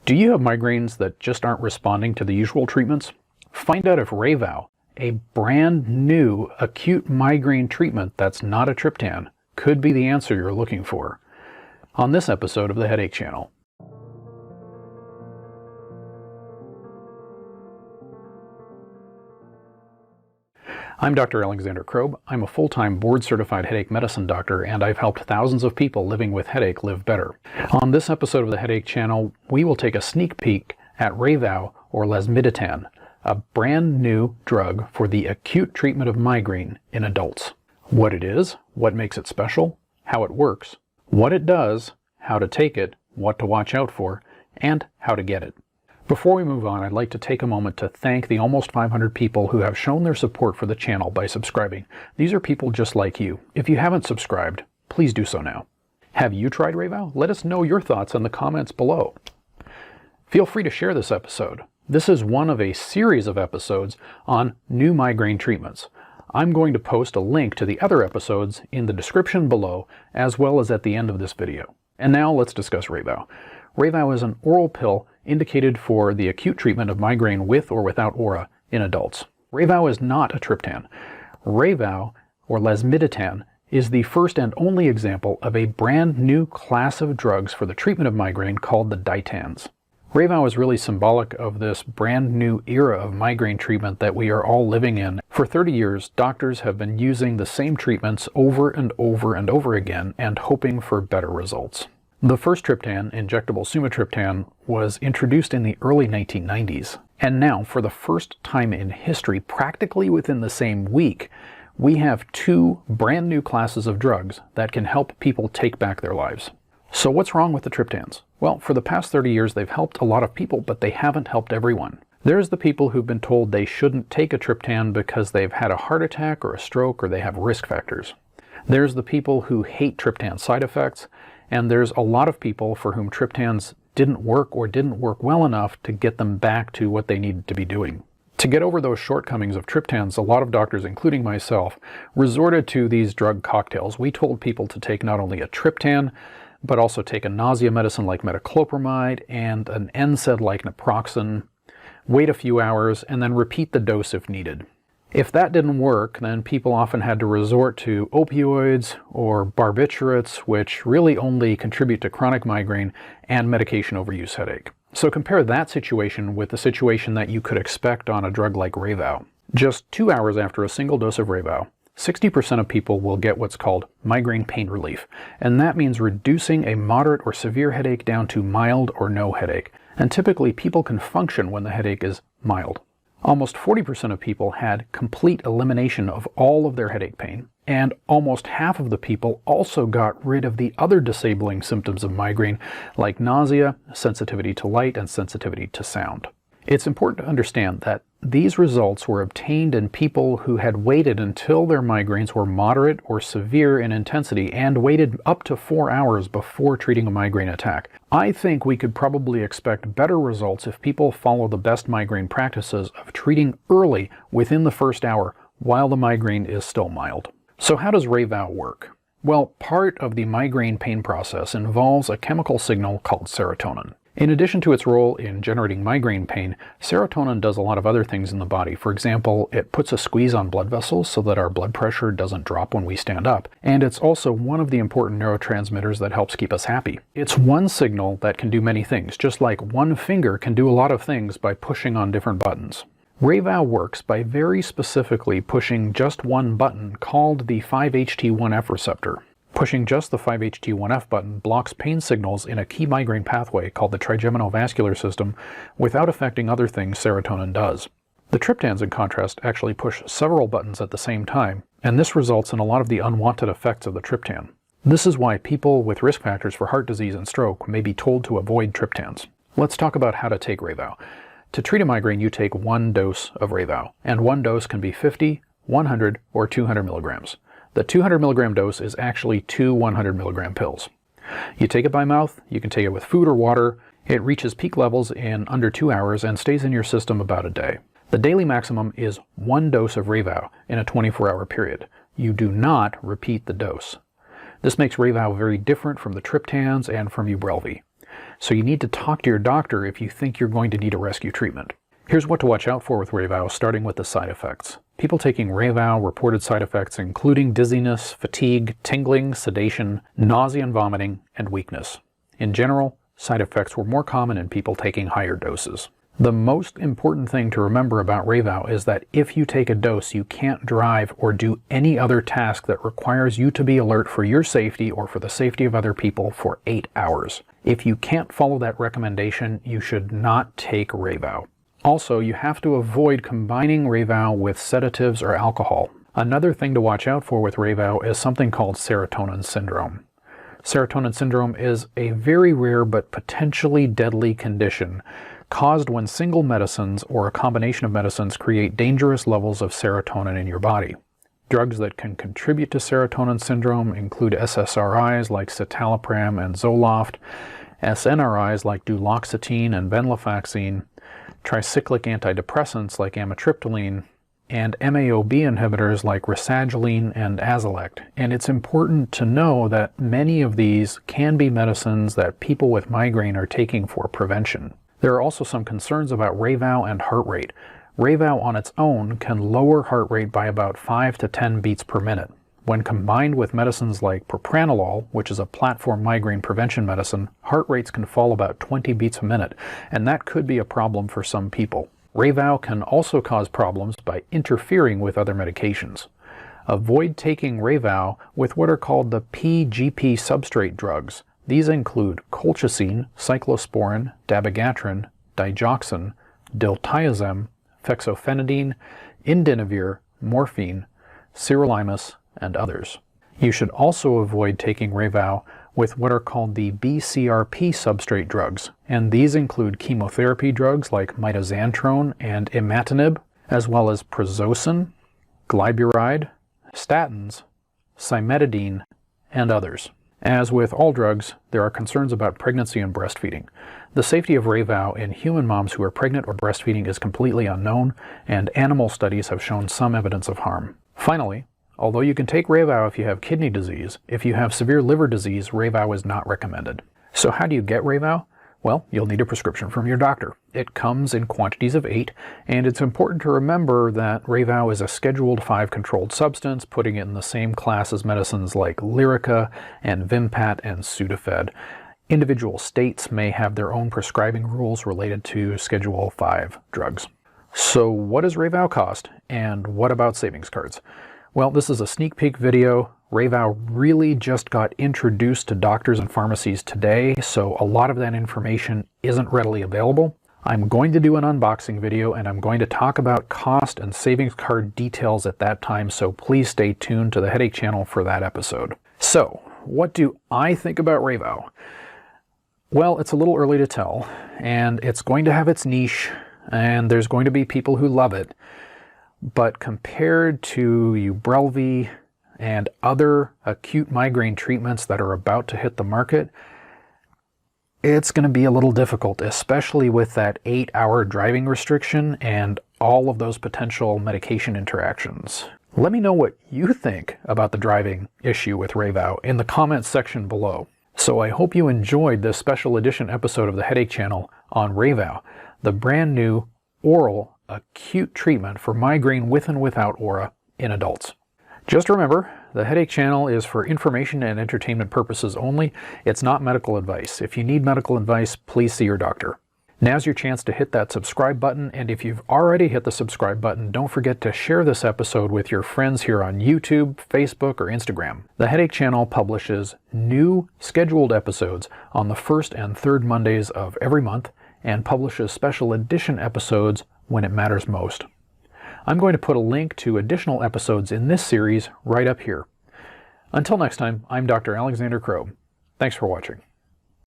Do you have migraines that just aren't responding to the usual treatments? Find out if Reyvow, a brand new acute migraine treatment that's not a triptan, could be the answer you're looking for on this episode of the Headache Channel. I'm Dr. Alexander Krob. I'm a full-time board-certified headache medicine doctor, and I've helped thousands of people living with headache live better. On this episode of the Headache Channel, we will take a sneak peek at Reyvow, or lasmiditan, a brand new drug for the acute treatment of migraine in adults. What it is, what makes it special, how it works, what it does, how to take it, what to watch out for, and how to get it. Before we move on, I'd like to take a moment to thank the almost 500 people who have shown their support for the channel by subscribing. These are people just like you. If you haven't subscribed, please do so now. Have you tried Reyvow? Let us know your thoughts in the comments below. Feel free to share this episode. This is one of a series of episodes on new migraine treatments. I'm going to post a link to the other episodes in the description below, as well as at the end of this video. And now let's discuss Reyvow. Reyvow is an oral pill indicated for the acute treatment of migraine with or without aura in adults. Reyvow is not a triptan. Reyvow, or lasmiditan, is the first and only example of a brand new class of drugs for the treatment of migraine called the ditans. Reyvow is really symbolic of this brand new era of migraine treatment that we are all living in. For 30 years, doctors have been using the same treatments over and over and over again and hoping for better results. The first triptan, injectable sumatriptan, was introduced in the early 1990s. And now, for the first time in history, practically within the same week, we have two brand new classes of drugs that can help people take back their lives. So what's wrong with the triptans? Well, for the past 30 years, they've helped a lot of people, but they haven't helped everyone. There's the people who've been told they shouldn't take a triptan because they've had a heart attack or a stroke or they have risk factors. There's the people who hate triptan side effects, and there's a lot of people for whom triptans didn't work or didn't work well enough to get them back to what they needed to be doing. To get over those shortcomings of triptans, a lot of doctors, including myself, resorted to these drug cocktails. We told people to take not only a triptan, but also take a nausea medicine like metoclopramide and an NSAID like naproxen, wait a few hours, and then repeat the dose if needed. If that didn't work, then people often had to resort to opioids or barbiturates, which really only contribute to chronic migraine and medication overuse headache. So compare that situation with the situation that you could expect on a drug like Reyvow. Just 2 hours after a single dose of Reyvow, 60% of people will get what's called migraine pain relief, and that means reducing a moderate or severe headache down to mild or no headache. And typically people can function when the headache is mild. Almost 40% of people had complete elimination of all of their headache pain, and almost half of the people also got rid of the other disabling symptoms of migraine, like nausea, sensitivity to light, and sensitivity to sound. It's important to understand that these results were obtained in people who had waited until their migraines were moderate or severe in intensity and waited up to 4 hours before treating a migraine attack. I think we could probably expect better results if people follow the best migraine practices of treating early within the first hour while the migraine is still mild. So how does Reyvow work? Well, part of the migraine pain process involves a chemical signal called serotonin. In addition to its role in generating migraine pain, serotonin does a lot of other things in the body. For example, it puts a squeeze on blood vessels so that our blood pressure doesn't drop when we stand up. And it's also one of the important neurotransmitters that helps keep us happy. It's one signal that can do many things, just like one finger can do a lot of things by pushing on different buttons. Reyvow works by very specifically pushing just one button called the 5-HT1F receptor. Pushing just the 5-HT1F button blocks pain signals in a key migraine pathway called the trigeminal vascular system without affecting other things serotonin does. The triptans, in contrast, actually push several buttons at the same time, and this results in a lot of the unwanted effects of the triptan. This is why people with risk factors for heart disease and stroke may be told to avoid triptans. Let's talk about how to take Reyvow. To treat a migraine, you take one dose of Reyvow, and one dose can be 50, 100, or 200 milligrams. The 200 milligram dose is actually 2 100 milligram pills. You take it by mouth, you can take it with food or water. It reaches peak levels in under 2 hours and stays in your system about a day. The daily maximum is 1 dose of Reyvow in a 24-hour period. You do not repeat the dose. This makes Reyvow very different from the triptans and from Ubrelvy. so you need to talk to your doctor if you think you're going to need a rescue treatment. Here's what to watch out for with Reyvow, starting with the side effects. People taking Reyvow reported side effects including dizziness, fatigue, tingling, sedation, nausea and vomiting, and weakness. In general, side effects were more common in people taking higher doses. The most important thing to remember about Reyvow is that if you take a dose, you can't drive or do any other task that requires you to be alert for your safety or for the safety of other people for 8 hours. If you can't follow that recommendation, you should not take Reyvow. Also, you have to avoid combining Reyvow with sedatives or alcohol. Another thing to watch out for with Reyvow is something called serotonin syndrome. Serotonin syndrome is a very rare but potentially deadly condition caused when single medicines or a combination of medicines create dangerous levels of serotonin in your body. Drugs that can contribute to serotonin syndrome include SSRIs like citalopram and Zoloft, SNRIs like duloxetine and venlafaxine, tricyclic antidepressants like amitriptyline, and MAOB inhibitors like rasagiline and Azilect. And it's important to know that many of these can be medicines that people with migraine are taking for prevention. There are also some concerns about Reyvow and heart rate. Reyvow on its own can lower heart rate by about 5 to 10 beats per minute. When combined with medicines like propranolol, which is a platform migraine prevention medicine, heart rates can fall about 20 beats a minute, and that could be a problem for some people. Reyvow can also cause problems by interfering with other medications. Avoid taking Reyvow with what are called the PGP substrate drugs. These include colchicine, cyclosporin, dabigatran, digoxin, diltiazem, fexofenadine, indinavir, morphine, sirolimus, and others. You should also avoid taking Reyvow with what are called the BCRP substrate drugs, and these include chemotherapy drugs like mitoxantrone and imatinib, as well as prazosin, glyburide, statins, cimetidine, and others. As with all drugs, there are concerns about pregnancy and breastfeeding. The safety of Reyvow in human moms who are pregnant or breastfeeding is completely unknown, and animal studies have shown some evidence of harm. Finally, although you can take Reyvow if you have kidney disease, if you have severe liver disease, Reyvow is not recommended. So how do you get Reyvow? Well, you'll need a prescription from your doctor. It comes in quantities of 8, and it's important to remember that Reyvow is a Scheduled 5 controlled substance, putting it in the same class as medicines like Lyrica and Vimpat and Sudafed. Individual states may have their own prescribing rules related to Schedule 5 drugs. So what does Reyvow cost, and what about savings cards? Well, this is a sneak peek video. Reyvow really just got introduced to doctors and pharmacies today, so a lot of that information isn't readily available. I'm going to do an unboxing video, and I'm going to talk about cost and savings card details at that time, so please stay tuned to the Headache channel for that episode. So, what do I think about Reyvow? Well, it's a little early to tell, and it's going to have its niche, and there's going to be people who love it. But compared to Ubrelvy and other acute migraine treatments that are about to hit the market, it's going to be a little difficult, especially with that 8-hour driving restriction and all of those potential medication interactions. Let me know what you think about the driving issue with Reyvow in the comments section below. So I hope you enjoyed this special edition episode of the Headache Channel on Reyvow, the brand new oral acute treatment for migraine with and without aura in adults. Just remember, the Headache Channel is for information and entertainment purposes only. It's not medical advice. If you need medical advice, please see your doctor. Now's your chance to hit that subscribe button, and if you've already hit the subscribe button, don't forget to share this episode with your friends here on YouTube, Facebook, or Instagram. The Headache Channel publishes new scheduled episodes on the first and third Mondays of every month, and publishes special edition episodes when it matters most. I'm going to put a link to additional episodes in this series right up here. Until next time, I'm Dr. Alexander Crow. Thanks for watching.